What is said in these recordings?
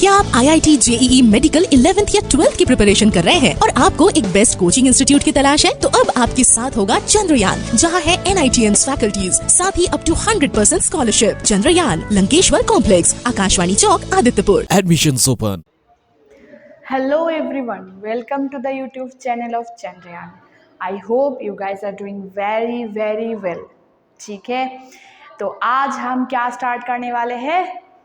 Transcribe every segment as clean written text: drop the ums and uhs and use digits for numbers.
क्या आप IIT JEE medical 11th या 12th की प्रिपरेशन कर रहे हैं और आपको एक बेस्ट कोचिंग इंस्टीट्यूट की तलाश है? तो अब आपके साथ होगा चंद्रयान, जहां है NITN फैकल्टीज, साथ ही up to 100% scholarship. Chandrayaan, Lankeshwar complex, Akashvani Chowk, Adityapur. Admissions open. Hello everyone, welcome to the YouTube channel of Chandrayaan. I hope you guys are doing very well. ठीक है, तो आज हम क्या स्टार्ट करने वाले हैं?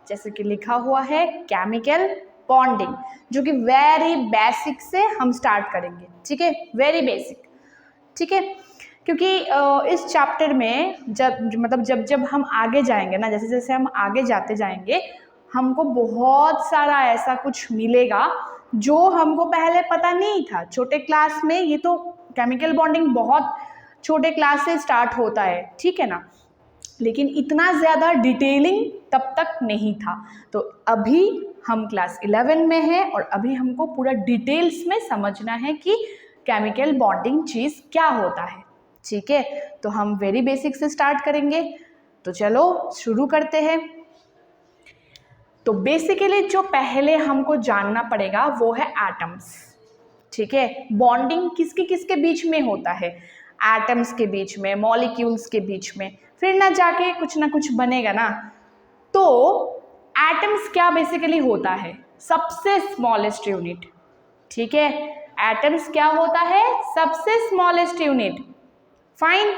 जैसे कि लिखा हुआ है केमिकल बॉन्डिंग, जो कि वेरी बेसिक से हम स्टार्ट करेंगे। ठीक है, वेरी बेसिक। ठीक है, क्योंकि इस चैप्टर में जब हम आगे जाएंगे ना, जैसे जैसे हम आगे जाते जाएंगे, हमको बहुत सारा ऐसा कुछ मिलेगा जो हमको पहले पता नहीं था। छोटे क्लास में ये तो केमिकल बॉन्डिंग बहुत छोटे क्लास से स्टार्ट होता है, ठीक है ना, लेकिन इतना ज़्यादा डिटेलिंग तब तक नहीं था। तो अभी हम क्लास 11 में हैं और अभी हमको पूरा डिटेल्स में समझना है कि केमिकल बॉन्डिंग चीज़ क्या होता है। ठीक है, तो हम वेरी बेसिक से स्टार्ट करेंगे। तो चलो शुरू करते हैं। तो बेसिकली जो पहले हमको जानना पड़ेगा वो है एटम्स। ठीक है, बॉन्डिंग किसके किसके बीच में होता है? एटम्स के बीच में, मॉलिक्यूल्स के बीच में, फिर ना जाके कुछ ना कुछ बनेगा ना। तो एटम्स क्या बेसिकली होता है? सबसे स्मॉलेस्ट यूनिट। ठीक है, एटम्स क्या होता है? सबसे स्मॉलेस्ट यूनिट। फाइन,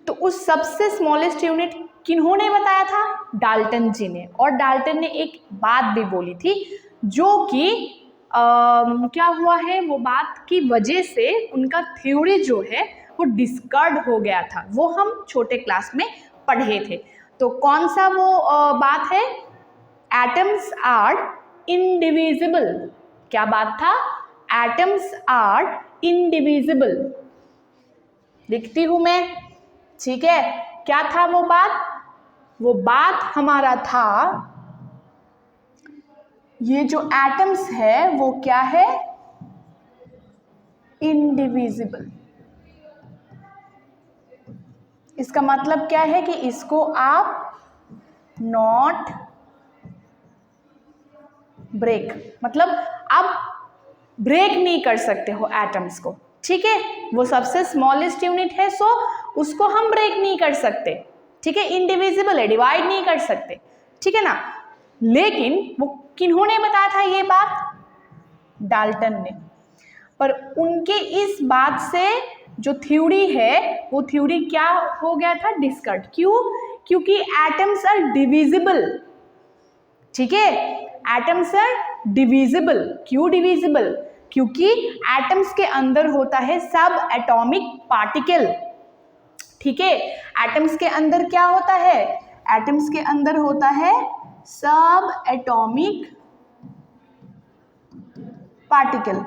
तो उस सबसे स्मॉलेस्ट यूनिट किन्होंने बताया था? डाल्टन जी ने। और डाल्टन ने एक बात भी बोली थी जो कि क्या हुआ है, वो बात की वजह से उनका थ्योरी जो है वो डिस्कार्ड हो गया था। वो हम छोटे क्लास में पढ़े थे। तो कौन सा वो बात है? Atoms are indivisible. क्या बात था? Atoms are indivisible. लिखती हूं मैं। ठीक है, क्या था वो बात? वो बात हमारा था, ये जो एटम्स है वो क्या है? इनडिविजिबल। इसका मतलब क्या है कि इसको आप नॉट ब्रेक, मतलब आप ब्रेक नहीं कर सकते हो एटम्स को। ठीक है, वो सबसे स्मॉलेस्ट यूनिट है, सो उसको हम ब्रेक नहीं कर सकते। ठीक है, इनडिविजिबल है, डिवाइड नहीं कर सकते। ठीक है ना, लेकिन वो किन्होंने बताया था ये बात? डाल्टन ने। पर उनके इस बात से जो थ्योरी है वो थ्योरी क्या हो गया था? डिस्कार्ड। क्यों? क्योंकि एटम्स आर डिविजिबल। ठीक है, एटम्स आर डिविजिबल। क्यों डिविजिबल? क्योंकि एटम्स के अंदर होता है सब एटॉमिक पार्टिकल। ठीक है, एटम्स के अंदर क्या होता है? एटम्स के अंदर होता है सब एटॉमिक पार्टिकल।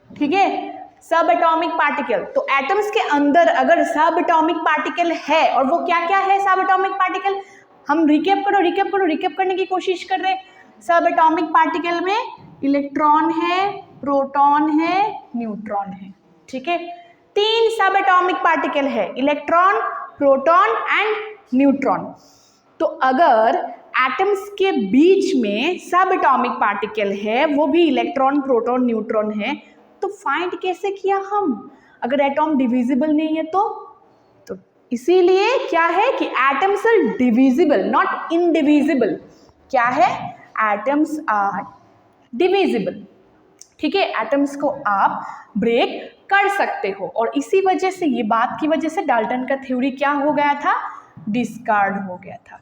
ठीक है, सब एटॉमिक पार्टिकल। तो एटम्स के अंदर अगर सब एटॉमिक पार्टिकल है, और वो क्या क्या है सब एटॉमिक पार्टिकल? हम रिकैप करने की कोशिश कर रहे हैं। सब एटॉमिक पार्टिकल में इलेक्ट्रॉन है, प्रोटॉन है, न्यूट्रॉन है। ठीक है, 3 सब एटॉमिक पार्टिकल है, इलेक्ट्रॉन, प्रोटॉन एंड न्यूट्रॉन। तो अगर एटम्स के बीच में सब एटॉमिक पार्टिकल है, वो भी इलेक्ट्रॉन, प्रोटॉन, न्यूट्रॉन है, तो फाइंड कैसे किया हम? अगर एटॉम डिविजिबल नहीं है तो इसीलिए क्या है कि atoms are divisible, not indivisible. क्या है? Atoms are divisible. ठीक है, एटम्स को आप ब्रेक कर सकते हो, और इसी वजह से, ये बात की वजह से डाल्टन का थ्योरी क्या हो गया था? डिस्कार्ड हो गया था।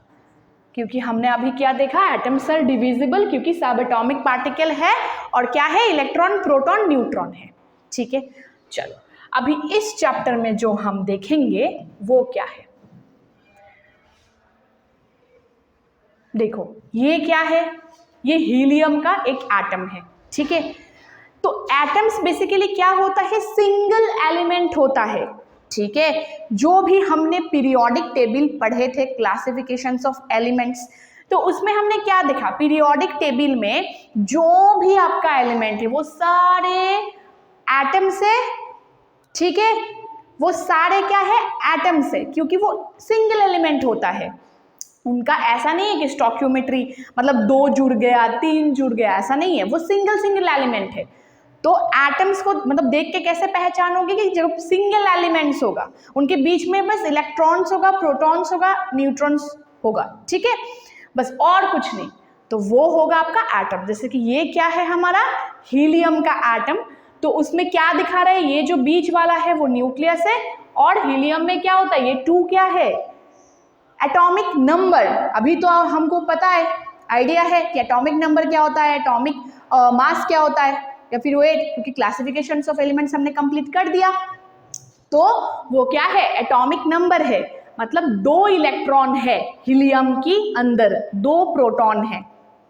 क्योंकि हमने अभी क्या देखा? एटम्स आर डिविजिबल क्योंकि सब एटॉमिक पार्टिकल है, और क्या है? इलेक्ट्रॉन, प्रोटॉन, न्यूट्रॉन है। ठीक है, चलो अभी इस चैप्टर में जो हम देखेंगे वो क्या है? देखो ये क्या है? ये हीलियम का एक एटम है। ठीक है, तो एटम्स बेसिकली क्या होता है? सिंगल एलिमेंट होता है। ठीक है, जो भी हमने पीरियोडिक टेबल पढ़े थे, क्लासिफिकेशंस ऑफ एलिमेंट्स, तो उसमें हमने क्या देखा? पीरियोडिक टेबल में जो भी आपका एलिमेंट है वो सारे एटम से, ठीक है, वो सारे क्या है? एटम से, क्योंकि वो सिंगल एलिमेंट होता है। उनका ऐसा नहीं है कि स्टोइकियोमेट्री मतलब 2 जुड़ गया 3 जुड़ गया, ऐसा नहीं है, वो सिंगल सिंगल एलिमेंट है। तो एटम्स को मतलब देख के कैसे पहचानोगे कि जब सिंगल एलिमेंट्स होगा उनके बीच में बस इलेक्ट्रॉन्स होगा, प्रोटॉन्स होगा, न्यूट्रॉन्स होगा, ठीक है, बस और कुछ नहीं। तो वो होगा आपका एटम। जैसे कि ये क्या है हमारा हीलियम का एटम, तो उसमें क्या दिखा रहा है, ये जो बीच वाला है वो न्यूक्लियस है, और हीलियम में क्या होता है, ये 2 क्या है, एटॉमिक नंबर। अभी तो हमको पता है, आइडिया है कि एटॉमिक नंबर क्या होता है, एटॉमिक मास क्या होता है, या फिर वेट, क्योंकि क्लासिफिकेशन ऑफ एलिमेंट्स हमने कंप्लीट कर दिया। तो वो क्या है, एटॉमिक नंबर है, मतलब 2 इलेक्ट्रॉन है हीलियम की अंदर, 2 प्रोटॉन है,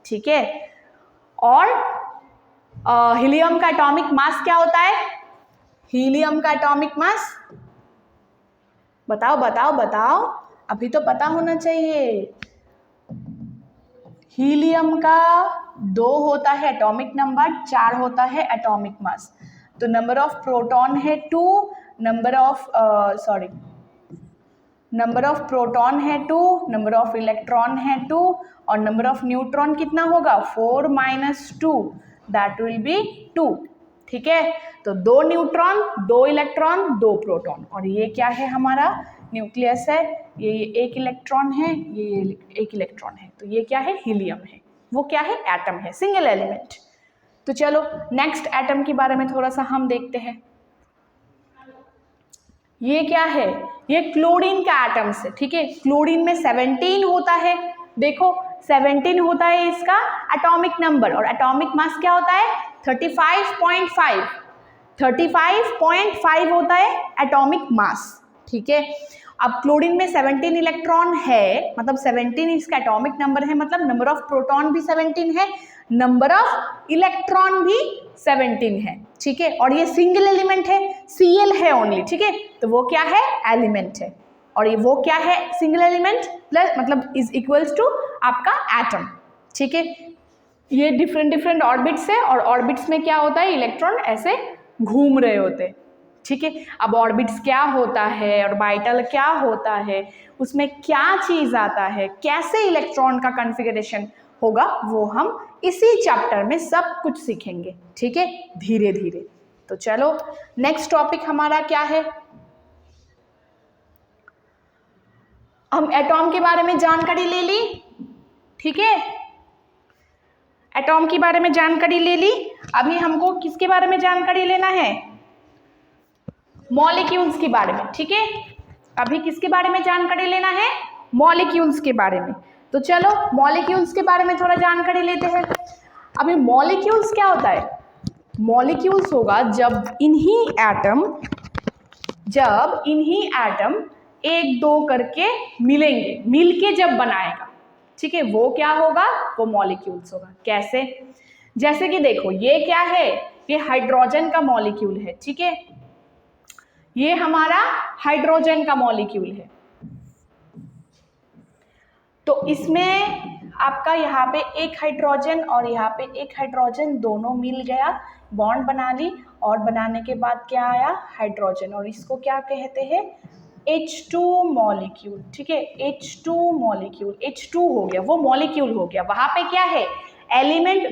ठीक है। और हीलियम का एटॉमिक मास क्या होता है, हीलियम का एटॉमिक मास बताओ बताओ बताओ, अभी तो पता होना चाहिए। हीलियम का 2 होता है एटॉमिक नंबर, 4 होता है एटॉमिक मास। तो नंबर ऑफ प्रोटॉन है 2, नंबर ऑफ प्रोटॉन है 2, नंबर ऑफ इलेक्ट्रॉन है 2, और नंबर ऑफ न्यूट्रॉन कितना होगा, 4 - 2, दैट विल बी 2, ठीक है। तो 2 न्यूट्रॉन, 2 इलेक्ट्रॉन, 2 प्रोटॉन, और ये क्या है हमारा न्यूक्लियस है, ये 1 इलेक्ट्रॉन है, ये 1 इलेक्ट्रॉन है, तो ये क्या है, हीलियम है। वो क्या है, एटम है, सिंगल एलिमेंट। तो चलो नेक्स्ट एटम के बारे में थोड़ा सा हम देखते हैं। ये क्या है, ये क्लोरीन का एटम है, ठीक है। क्लोरीन में 17 होता है, देखो 17 होता है इसका एटॉमिक नंबर, और एटॉमिक मास क्या होता है, 35.5 होता है एटॉमिक मास, ठीक है। अब क्लोरीन में 17 इलेक्ट्रॉन है, मतलब 17 इसका एटॉमिक नंबर है, मतलब नंबर ऑफ प्रोटॉन भी 17 है, नंबर ऑफ इलेक्ट्रॉन भी 17 है, ठीक है। और ये सिंगल एलिमेंट है, Cl है ओनली, ठीक है। तो वो क्या है, एलिमेंट है, और ये वो क्या है, सिंगल एलिमेंट प्लस मतलब इज इक्वल्स टू आपका एटम, ठीक है। ये डिफरेंट ऑर्बिट्स है, और ऑर्बिट्स में क्या होता है, इलेक्ट्रॉन ऐसे घूम रहे होते हैं, ठीक है। अब ऑर्बिट्स क्या होता है, ऑर्बिटल क्या होता है, उसमें क्या चीज आता है, कैसे इलेक्ट्रॉन का कॉन्फ़िगरेशन होगा, वो हम इसी चैप्टर में सब कुछ सीखेंगे, ठीक है, धीरे धीरे। तो चलो नेक्स्ट टॉपिक हमारा क्या है, हम एटॉम के बारे में जानकारी ले ली, ठीक है, एटॉम के बारे में जानकारी ले ली। अभी हमको किसके बारे में जानकारी लेना है, मॉलिक्यूल्स के बारे में, ठीक है। अभी किसके बारे में जानकारी लेना है, मॉलिक्यूल्स के बारे में। तो चलो मॉलिक्यूल्स के बारे में थोड़ा जानकारी लेते हैं। अभी मॉलिक्यूल्स क्या होता है, मॉलिक्यूल्स होगा जब इन्हीं एटम 1-2 करके मिलेंगे, मिलके जब बनाएगा, ठीक है, वो क्या होगा, वो मॉलिक्यूल्स होगा। कैसे, जैसे कि देखो ये क्या है, ये हाइड्रोजन का मॉलिक्यूल है, ठीक है, ये हमारा हाइड्रोजन का मॉलिक्यूल है। तो इसमें आपका यहाँ पे एक हाइड्रोजन और यहाँ पे एक हाइड्रोजन दोनों मिल गया, बॉन्ड बना ली, और बनाने के बाद क्या आया, हाइड्रोजन, और इसको क्या कहते हैं, H2 मॉलिक्यूल, ठीक है, H2 मॉलिक्यूल, H2 हो गया, वो मॉलिक्यूल हो गया। वहां पे क्या है, एलिमेंट,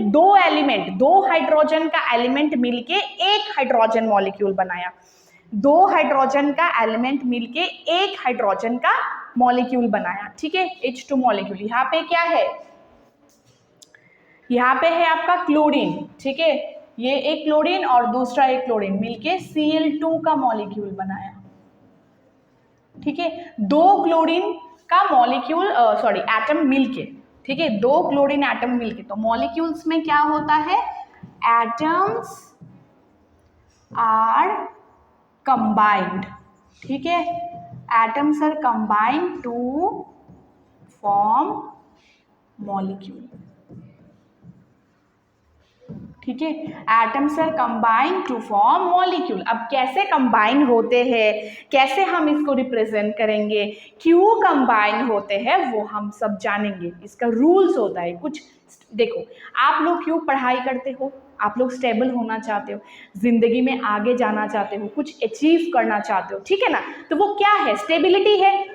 2 हाइड्रोजन का एलिमेंट मिलके एक हाइड्रोजन मॉलिक्यूल बनाया, 2 हाइड्रोजन का एलिमेंट मिलके एक हाइड्रोजन का मॉलिक्यूल बनाया, ठीक है, H2 मॉलिक्यूल। यहाँ पे क्या है, यहाँ पे है आपका क्लोरीन, ठीक है, ये एक क्लोरीन और दूसरा एक क्लोरीन मिलके Cl2 का मॉलिक्यूल बनाया, ठीक है, 2 क्लोरीन का मॉलिक्यूल एटम मिलके, ठीक है, 2 क्लोरीन एटम मिलके। तो मॉलिक्यूल्स में क्या होता है, एटम्स आर कंबाइंड, ठीक है, atoms are combined to form molecule, ठीक है, atoms are combined to form molecule. अब कैसे कंबाइन होते हैं, कैसे हम इसको रिप्रेजेंट करेंगे, क्यों कंबाइन होते हैं, वो हम सब जानेंगे। इसका रूल्स होता है कुछ, देखो आप लोग क्यों पढ़ाई करते हो, आप लोग स्टेबल होना चाहते हो, जिंदगी में आगे जाना चाहते हो, कुछ अचीव करना चाहते हो, ठीक है ना, तो वो क्या है, स्टेबिलिटी है,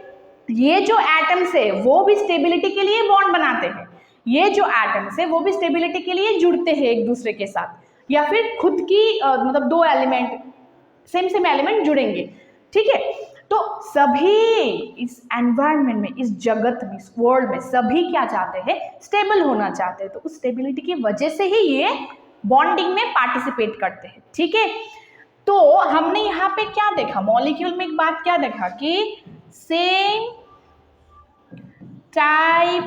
ये जो एटम्स है वो भी स्टेबिलिटी के लिए बॉन्ड बनाते हैं, ये जो एटम्स है वो भी स्टेबिलिटी के लिए जुड़ते हैं एक दूसरे के साथ, या फिर खुद की मतलब दो एलिमेंट सेम एलिमेंट जुड़ेंगे, ठीक है। तो सभी इस एनवायरनमेंट में, इस जगत में, इस वर्ल्ड में सभी क्या चाहते हैं, स्टेबल होना चाहते हैं। तो उस स्टेबिलिटी की वजह से ही ये बॉन्डिंग में पार्टिसिपेट करते हैं, ठीक है। तो हमने यहाँ पे क्या देखा, मॉलिक्यूल में एक बात क्या देखा कि same type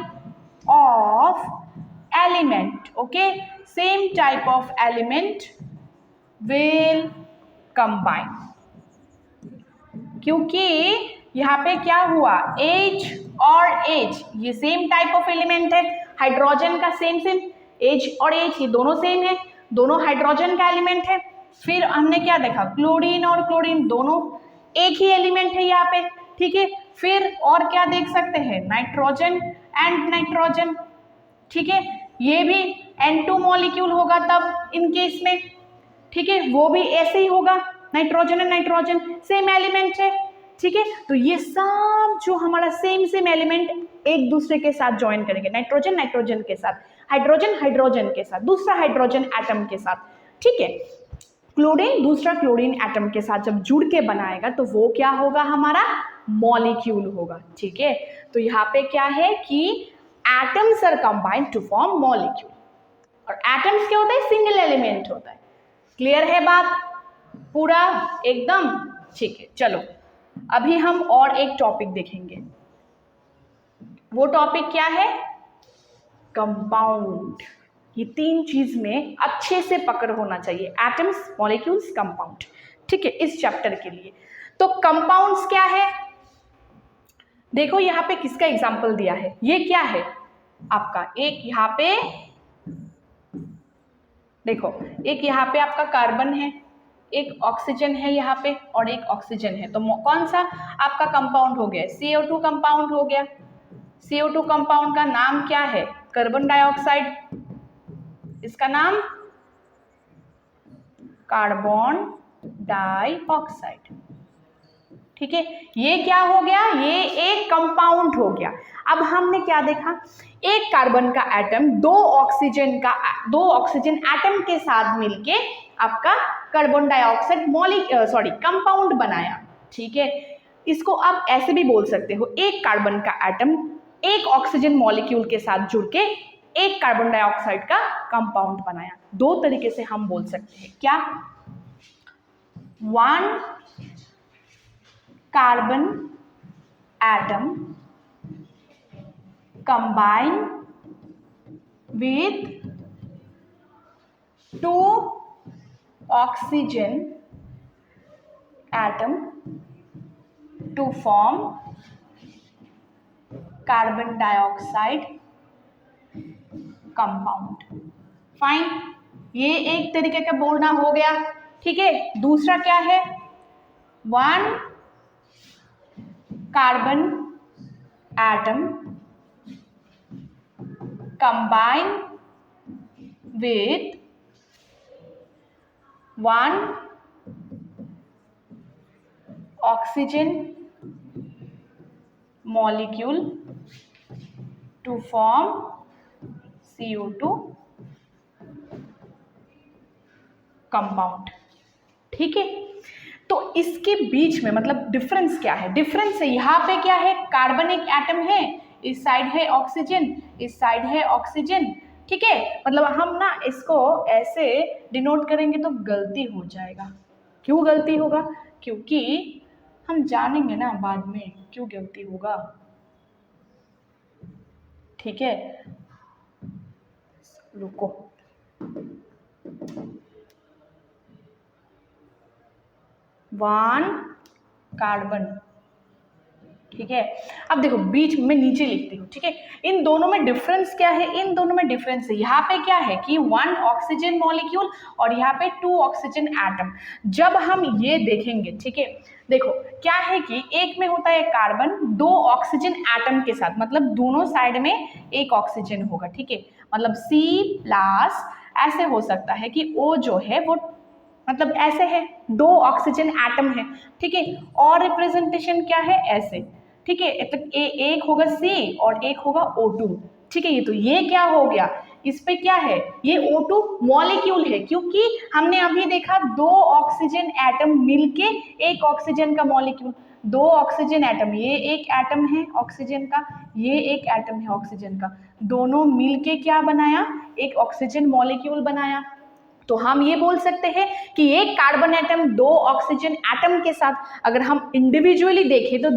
of element, okay, same type of element will combine, क्योंकि यहाँ पे क्या हुआ, H और H ये सेम टाइप ऑफ एलिमेंट है, हाइड्रोजन का सेम H और H ये दोनों सेम है, दोनों हाइड्रोजन का एलिमेंट है। फिर हमने क्या देखा, क्लोरीन और क्लोरीन दोनों एक ही एलिमेंट है यहाँ पे, ठीक है। फिर और क्या देख सकते हैं, नाइट्रोजन एंड नाइट्रोजन, ठीक है, ये भी N2 मॉलिक्यूल होगा तब इन केस में, ठीक है, वो भी ऐसे ही होगा, nitrogen and nitrogen same element है, ठीक है। तो ये सब जो हमारा सेम एलिमेंट एक दूसरे के साथ ज्वाइन करेंगे, नाइट्रोजन नाइट्रोजन के साथ, हाइड्रोजन हाइड्रोजन के साथ, दूसरा हाइड्रोजन एटम के साथ, ठीक है। क्लोरीन दूसरा क्लोरीन एटम के साथ जब जुड़ के बनाएगा तो वो क्या होगा, हमारा मॉलिक्यूल होगा, ठीक है। तो यहाँ पे क्या है कि atoms are combined to form molecule, और एटम्स क्या होता है, सिंगल एलिमेंट होता है। क्लियर है बात पूरा एकदम, ठीक है। चलो अभी हम और एक टॉपिक देखेंगे, वो टॉपिक क्या है, कंपाउंड। ये तीन चीज में अच्छे से पकड़ होना चाहिए, एटम्स, मॉलिक्यूल्स, कंपाउंड, ठीक है, इस चैप्टर के लिए। तो कंपाउंड्स क्या है, देखो यहाँ पे किसका एग्जाम्पल दिया है, ये क्या है आपका, एक यहाँ पे देखो, एक यहाँ पे आपका कार्बन है, एक ऑक्सीजन है यहाँ पे, और एक ऑक्सीजन है। तो कौन सा आपका कंपाउंड हो गया, CO2 कंपाउंड हो गया। CO2 कंपाउंड का नाम क्या है, कार्बन डाइऑक्साइड, इसका नाम कार्बन डाइऑक्साइड, ठीक है। ये क्या हो गया, ये एक कंपाउंड हो गया। अब हमने क्या देखा, एक कार्बन का एटम दो ऑक्सीजन एटम के साथ मिलके आपका कार्बन डाइऑक्साइड कंपाउंड बनाया, ठीक है। इसको आप ऐसे भी बोल सकते हो, एक कार्बन का एटम एक ऑक्सीजन मॉलिक्यूल के साथ जुड़ के एक कार्बन डाइऑक्साइड का कंपाउंड बनाया। दो तरीके से हम बोल सकते हैं, क्या, one carbon atom combine with two oxygen atom to form carbon dioxide compound। Fine, ये एक तरीके का बोलना हो गया, ठीक है। दूसरा क्या है, one carbon atom combine with one oxygen molecule to form CO2 compound, ठीक है। तो इसके बीच में मतलब डिफरेंस क्या है, डिफरेंस है यहाँ पे क्या है, कार्बन एक एटम है, इस साइड है ऑक्सीजन, इस साइड है ऑक्सीजन, ठीक है। मतलब हम ना इसको ऐसे डिनोट करेंगे तो गलती हो जाएगा। क्यों गलती होगा, क्योंकि हम जानेंगे ना बाद में क्यों गलती होगा, ठीक है। रुको, वन कार्बन, ठीक है। अब देखो बीच में नीचे लिखती हूँ, ठीक है। इन दोनों में डिफरेंस क्या है, इन दोनों में डिफरेंस है, यहाँ पे क्या है कि वन ऑक्सीजन मॉलिक्यूल और यहाँ पे टू ऑक्सीजन एटम। जब हम ये देखेंगे, ठीक है, देखो क्या है कि एक में होता है कार्बन दो ऑक्सीजन एटम के साथ, मतलब दोनों साइड में एक ऑक्सीजन होगा, ठीक है। मतलब C+ ऐसे हो सकता है कि O जो है वो मतलब ऐसे है, दो ऑक्सीजन एटम है, ठीक है। और रिप्रेजेंटेशन क्या है, ऐसे, ठीक है, तो एक होगा C और एक होगा O2, ठीक है। ये क्या हो गया, इस पे क्या है, ये O2 मॉलिक्यूल है, क्योंकि हमने अभी देखा 2 ऑक्सीजन एटम मिलके एक ऑक्सीजन का मॉलिक्यूल, 2 ऑक्सीजन एटम, ये एक एटम है ऑक्सीजन का, ये एक एटम है ऑक्सीजन का, दोनों मिलके क्या बनाया, एक ऑक्सीजन मॉलिक्यूल बनाया। तो हम ये बोल सकते हैं कि एक कार्बन एटम 2 ऑक्सीजन एटम के साथ, अगर हम इंडिविजुअली देखें तो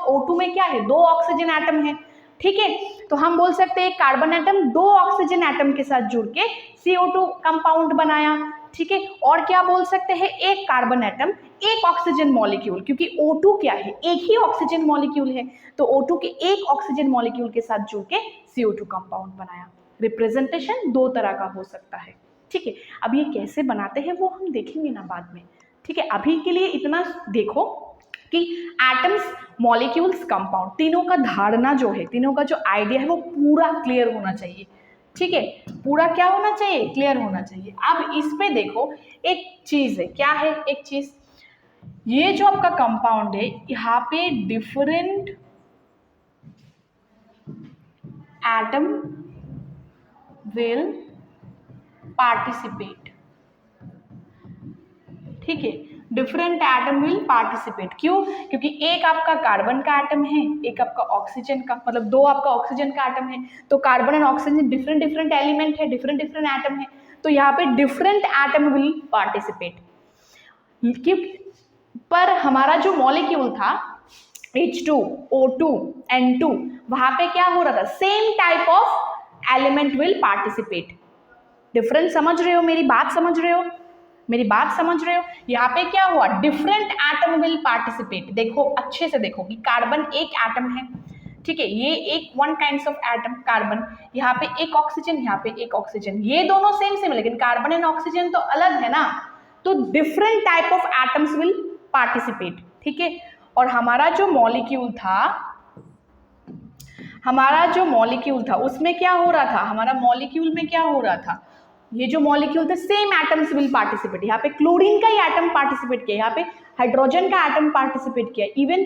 O2 में क्या है, 2 ऑक्सीजन एटम है, ठीक है। तो हम बोल सकते हैं कार्बन एटम 2 ऑक्सीजन एटम के साथ जुड़ के CO2 कंपाउंड बनाया, ठीक है। और क्या बोल सकते हैं, एक कार्बन एटम एक ऑक्सीजन मॉलिक्यूल, क्योंकि O2 क्या है, एक ही ऑक्सीजन मॉलिक्यूल है, तो O2 के एक ऑक्सीजन मॉलिक्यूल के साथ जुड़ के CO2 कंपाउंड बनाया। रिप्रेजेंटेशन 2 तरह का हो सकता है, ठीक है। अब ये कैसे बनाते हैं वो हम देखेंगे ना बाद में, ठीक है। अभी के लिए इतना देखो कि एटम्स, मॉलिक्यूल्स, कंपाउंड, तीनों का धारणा जो है, तीनों का जो आइडिया है वो पूरा क्लियर होना चाहिए, ठीक है। पूरा क्या होना चाहिए, क्लियर होना चाहिए। अब इस पे देखो एक चीज है, क्या है एक चीज, ये जो आपका कंपाउंड है यहाँ पे डिफरेंट एटम विल पार्टिसिपेट, ठीक है, डिफरेंट एटम विल पार्टिसिपेट। क्यों, क्योंकि एक आपका कार्बन का एटम है, एक आपका ऑक्सीजन का, मतलब 2 आपका ऑक्सीजन का एटम है, तो carbon and oxygen different different element है, डिफरेंट डिफरेंट एटम है, तो यहाँ पे डिफरेंट एटम विल पार्टिसिपेट। पर हमारा जो मॉलिक्यूल था H2, O2, N2, वहां पे क्या हो रहा था, same type of element will participate. Difference समझ रहे हो, मेरी बात समझ रहे हो, मेरी बात समझ रहे हो। यहाँ पे क्या हुआ, डिफरेंट एटम विल पार्टिसिपेट। देखो अच्छे से देखो कि कार्बन एक एटम है, ठीक है, ये एक one kinds of atom carbon, यहाँ पे एक ऑक्सीजन, यहाँ पे एक ऑक्सीजन, ये दोनों सेम सेम है, लेकिन कार्बन एंड ऑक्सीजन तो अलग है ना, तो different type of atoms will participate, ठीक है। और हमारा जो मॉलिक्यूल था उसमें क्या हो रहा था, हमारा मॉलिक्यूल में क्या हो रहा था, ये जो मॉलिक्यूल थे सेम एटम्स विल पार्टिसिपेट। यहाँ पे क्लोरीन का ही एटम पार्टिसिपेट किया, यहाँ पे हाइड्रोजन का एटम पार्टिसिपेट किया, इवन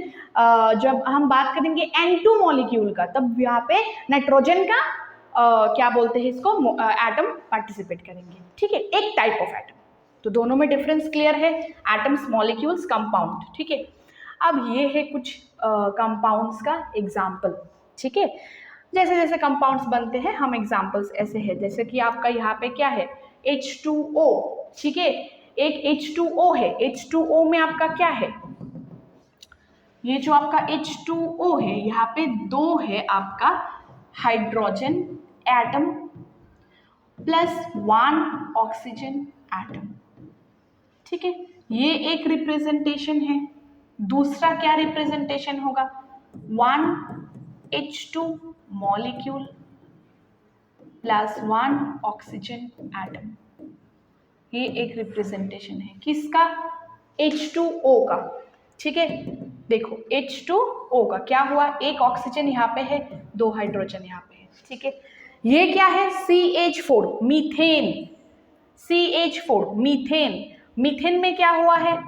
जब हम बात करेंगे N2 मॉलिक्यूल का, तब यहाँ पे नाइट्रोजन का क्या बोलते हैं इसको, एटम पार्टिसिपेट करेंगे, ठीक है, एक टाइप ऑफ एटम। तो दोनों में डिफरेंस क्लियर है, एटम्स, मॉलिक्यूल्स, कंपाउंड, ठीक है। अब ये है कुछ कंपाउंड्स का एग्जाम्पल, ठीक है। जैसे जैसे कंपाउंड्स बनते हैं, हम एग्जाम्पल्स ऐसे हैं, जैसे कि आपका यहाँ पे क्या है, H2O, ठीक है, एक H2O है, H2O में आपका क्या है, ये जो आपका H2O है, यहाँ पे 2 है आपका hydrogen atom plus 1 oxygen atom, ठीक है, ये एक रिप्रेजेंटेशन है। दूसरा क्या रिप्रेजेंटेशन होगा, 1 H2 molecule plus 1 oxygen atom, ये एक रिप्रेजेंटेशन है किसका, H2O का, ठीक है। देखो H2O का क्या हुआ, एक ऑक्सीजन यहाँ पे है, 2 हाइड्रोजन यहाँ पे है, ठीक है। ये क्या है, CH4 methane, CH4 methane, methane में क्या हुआ है,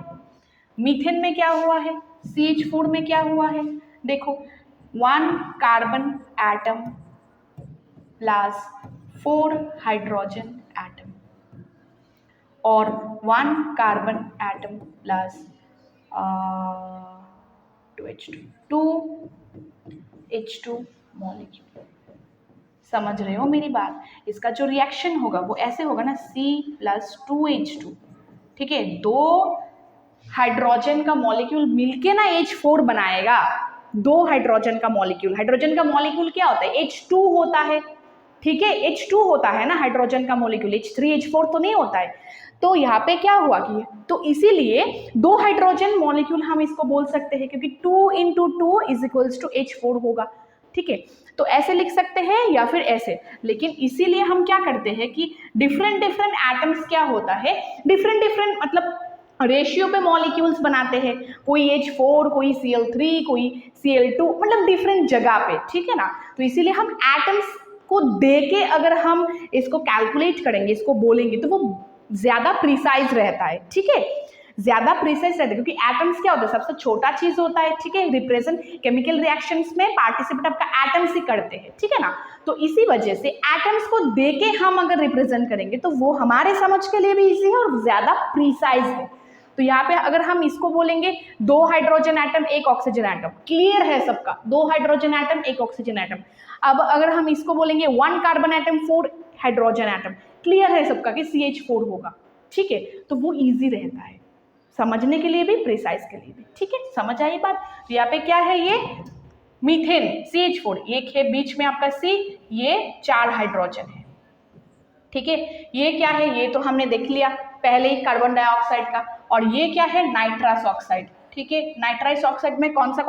मीथेन में क्या हुआ है, CH4 में क्या हुआ है, देखो 1 carbon atom plus 4 hydrogen atom और 1 carbon atom plus 2H2 molecule. समझ रहे हो मेरी बात, इसका जो रिएक्शन होगा वो ऐसे होगा ना, C प्लस 2H2, ठीक है, 2 हाइड्रोजन का मॉलिक्यूल मिलके ना H4 बनाएगा, 2 हाइड्रोजन का मॉलिक्यूल, हाइड्रोजन का मॉलिक्यूल क्या होता है, H2 होता है, ठीक है, H2 होता है ना हाइड्रोजन का मॉलिक्यूल, H3H4 तो नहीं होता है। तो यहाँ पे क्या हुआ कि, तो इसीलिए 2 हाइड्रोजन मॉलिक्यूल हम इसको बोल सकते हैं, क्योंकि 2 × 2 = H4 होगा, ठीक है। तो ऐसे लिख सकते हैं या फिर ऐसे, लेकिन इसीलिए हम क्या करते हैं कि डिफरेंट डिफरेंट एटम्स क्या होता है, डिफरेंट डिफरेंट मतलब रेशियो पे मॉलिक्यूल्स बनाते हैं, कोई H4, कोई Cl3, कोई Cl2, मतलब डिफरेंट जगह पे, ठीक है ना। तो इसीलिए हम एटम्स को देके अगर हम इसको कैलकुलेट करेंगे, इसको बोलेंगे, तो वो ज्यादा प्रिसाइज रहता है, ठीक है। ज्यादा प्रिसाइज रहते हैं, क्योंकि एटम्स क्या होता है, सबसे छोटा चीज होता है, ठीक है। रिप्रेजेंट केमिकल रिएक्शंस में पार्टिसिपेट आपका एटम्स ही करते हैं, ठीक है ना। तो इसी वजह से एटम्स को देके हम अगर रिप्रेजेंट करेंगे तो वो हमारे समझ के लिए भी इजी है और ज्यादा प्रिसाइज है। तो यहाँ पे अगर हम इसको बोलेंगे 2 hydrogen atom 1 oxygen atom, clear है सबका, 2 हाइड्रोजन एटम 1 ऑक्सीजन एटम। अब अगर हम इसको बोलेंगे 1 carbon atom 4 hydrogen atom, clear है सबका कि CH4 होगा, ठीक है। तो वो इजी रहता है समझने के लिए भी, प्रिसाइज के लिए भी, ठीक है। समझ आई बात। तो यहाँ पे क्या है, ये मीथेन CH4, एक है बीच में आपका C, ये 4 हाइड्रोजन है, ठीक है। ये क्या है, ये तो हमने देख लिया पहले ही, कार्बन डाइऑक्साइड का। और ये क्या है, नाइट्रस ऑक्साइड, ठीक है। नाइट्रस ऑक्साइड में कौन सा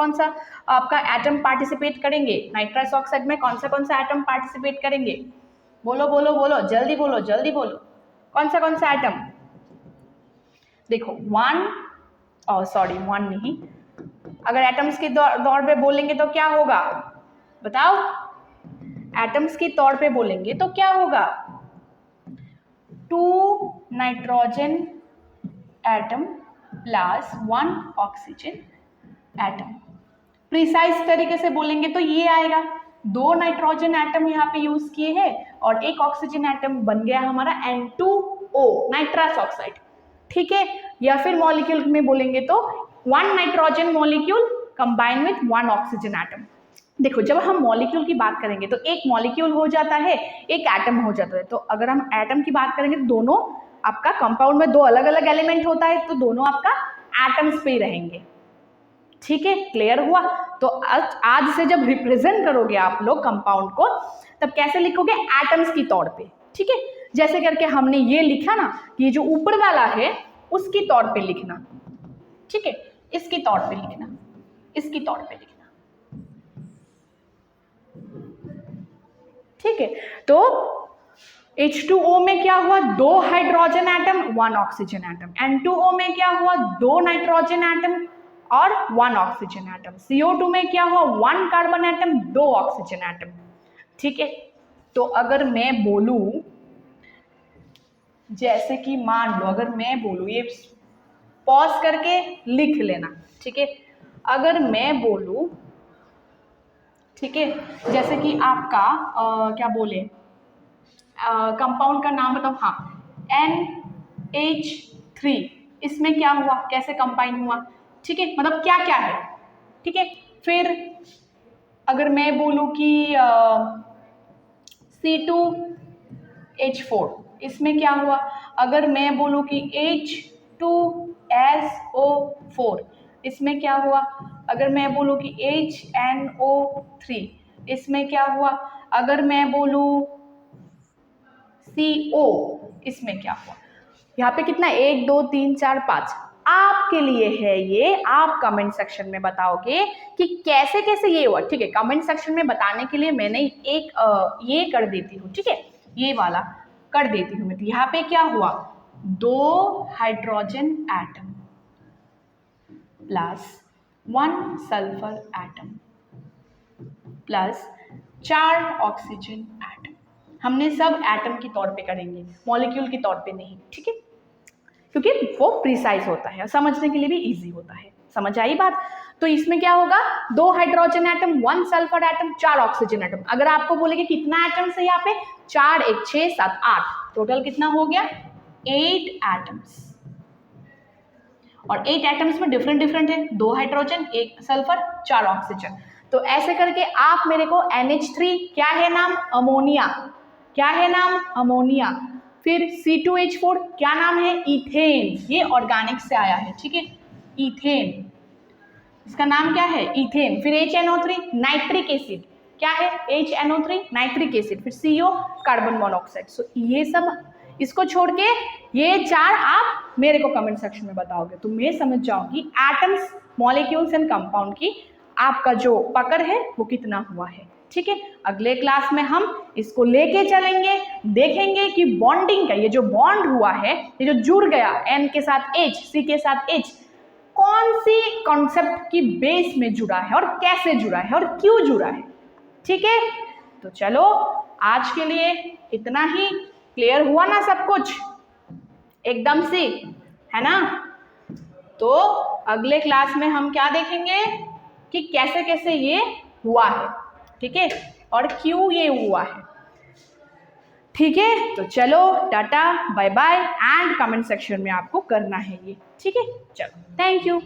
आपका एटम पार्टिसिपेट करेंगे, नाइट्रस ऑक्साइड में कौन सा एटम पार्टिसिपेट करेंगे, बोलो बोलो बोलो, जल्दी बोलो जल्दी बोलो, कौन सा एटम। देखो 1 नहीं, अगर एटम्स के दौर पे बोलेंगे तो क्या होगा बताओ, एटम्स के तौर पे बोलेंगे तो क्या होगा, 2 nitrogen atom plus 1 oxygen atom. Precise तरीके से बोलेंगे तो ये आएगा, 2 नाइट्रोजन एटम यहाँ पे यूज किए हैं और 1 ऑक्सीजन एटम बन गया हमारा N2O, नाइट्रस ऑक्साइड, ठीक है। या फिर मॉलिक्यूल में बोलेंगे तो 1 nitrogen molecule combine with 1 oxygen atom. देखो जब हम मॉलिक्यूल की बात करेंगे तो एक मॉलिक्यूल हो जाता है, एक एटम हो जाता है। तो अगर हम एटम की बात करेंगे तो दोनों आपका कंपाउंड में 2 अलग अलग एलिमेंट होता है, तो दोनों आपका एटम्स पे ही रहेंगे, ठीक है। क्लियर हुआ। तो आज से जब रिप्रेजेंट करोगे आप लोग कंपाउंड को, तब कैसे लिखोगे, एटम्स की तौर पे, ठीक है। जैसे करके हमने ये लिखा ना, ये जो ऊपर वाला है उसकी तौर पे लिखना, ठीक है, इसकी तौर पे लिखना, इसकी तौर पे लिखना, ठीक है। तो H2O में क्या हुआ, 2 hydrogen atom 1 oxygen atom. N2O में क्या हुआ, 2 नाइट्रोजन एटम और 1 ऑक्सीजन एटम। CO2 में क्या हुआ, 1 कार्बन एटम 2 ऑक्सीजन एटम, ठीक है। तो अगर मैं बोलूं, जैसे कि मान लो अगर मैं बोलूं, ये पॉज करके लिख लेना, ठीक है। अगर मैं बोलूं, ठीक है, जैसे कि आपका क्या बोले, कंपाउंड का नाम बताओ, हाँ NH3, इसमें क्या हुआ, कैसे कंबाइन हुआ, ठीक है, मतलब क्या क्या है, ठीक है। फिर अगर मैं बोलूं कि C2H4, इसमें क्या हुआ, अगर मैं बोलूं कि H2SO4, इसमें क्या हुआ, अगर मैं बोलूं कि HNO3, इसमें क्या हुआ, अगर मैं बोलूं CO, इसमें क्या हुआ। यहाँ पे कितना, 1 2 3 4 5 आपके लिए है ये, आप कमेंट सेक्शन में बताओगे कि कैसे कैसे ये हुआ, ठीक है। कमेंट सेक्शन में बताने के लिए मैंने एक ये कर देती हूँ, ठीक है, ये वाला कर देती हूँ मैं। तो यहाँ पे क्या हुआ, 2 hydrogen atom plus 1 sulphur atom plus 4 oxygen atom. हमने सब एटम के तौर पे करेंगे, मॉलिक्यूल के तौर पे नहीं, ठीक है, क्योंकि वो प्रिसाइज होता है, समझने के लिए भी इजी होता है। समझ आई बात। तो इसमें क्या होगा, 2 hydrogen atom 1 sulphur atom 4 oxygen atom. अगर आपको बोले कि कितना एटम्स है यहाँ पे, 4 1 6 7 8, टोटल कितना हो गया, 8 एटम्स। और 8 एटम्स में डिफरेंट डिफरेंट है, 2 हाइड्रोजन 1 सल्फर 4 ऑक्सीजन। तो ऐसे करके आप मेरे को NH3 क्या है नाम, अमोनिया, क्या है नाम, अमोनिया। फिर C2H4 क्या नाम है, इथेन, ये ऑर्गेनिक से आया है, ठीक है, इथेन, इसका नाम क्या है, इथेन। फिर HNO3 नाइट्रिक एसिड, क्या है, HNO3 नाइट्रिक एसिड। फिर CO कार्बन मोनोऑक्साइड। सो ये सब, इसको छोड़ के ये 4 आप मेरे को कमेंट सेक्शन में बताओगे तो मैं समझ जाऊंगी एटम्स, मॉलिक्यूल्स एंड कंपाउंड की आपका जो पकड़ है वो कितना हुआ है, ठीक है। अगले क्लास में हम इसको लेके चलेंगे, देखेंगे कि बॉन्डिंग का ये जो बॉन्ड हुआ है, ये जो जुड़ गया N के साथ H, C के साथ H, कौन सी कॉन्सेप्ट की बेस में जुड़ा है और कैसे जुड़ा है और क्यों जुड़ा है, ठीक है। तो चलो आज के लिए इतना ही। क्लियर हुआ ना सब कुछ एकदम से, है ना। तो अगले क्लास में हम क्या देखेंगे कि कैसे कैसे ये हुआ है, ठीक है, और क्यों ये हुआ है। ठीक है, तो चलो टाटा bye bye, and comment section में आपको करना है ये, ठीक है, चलो थैंक यू।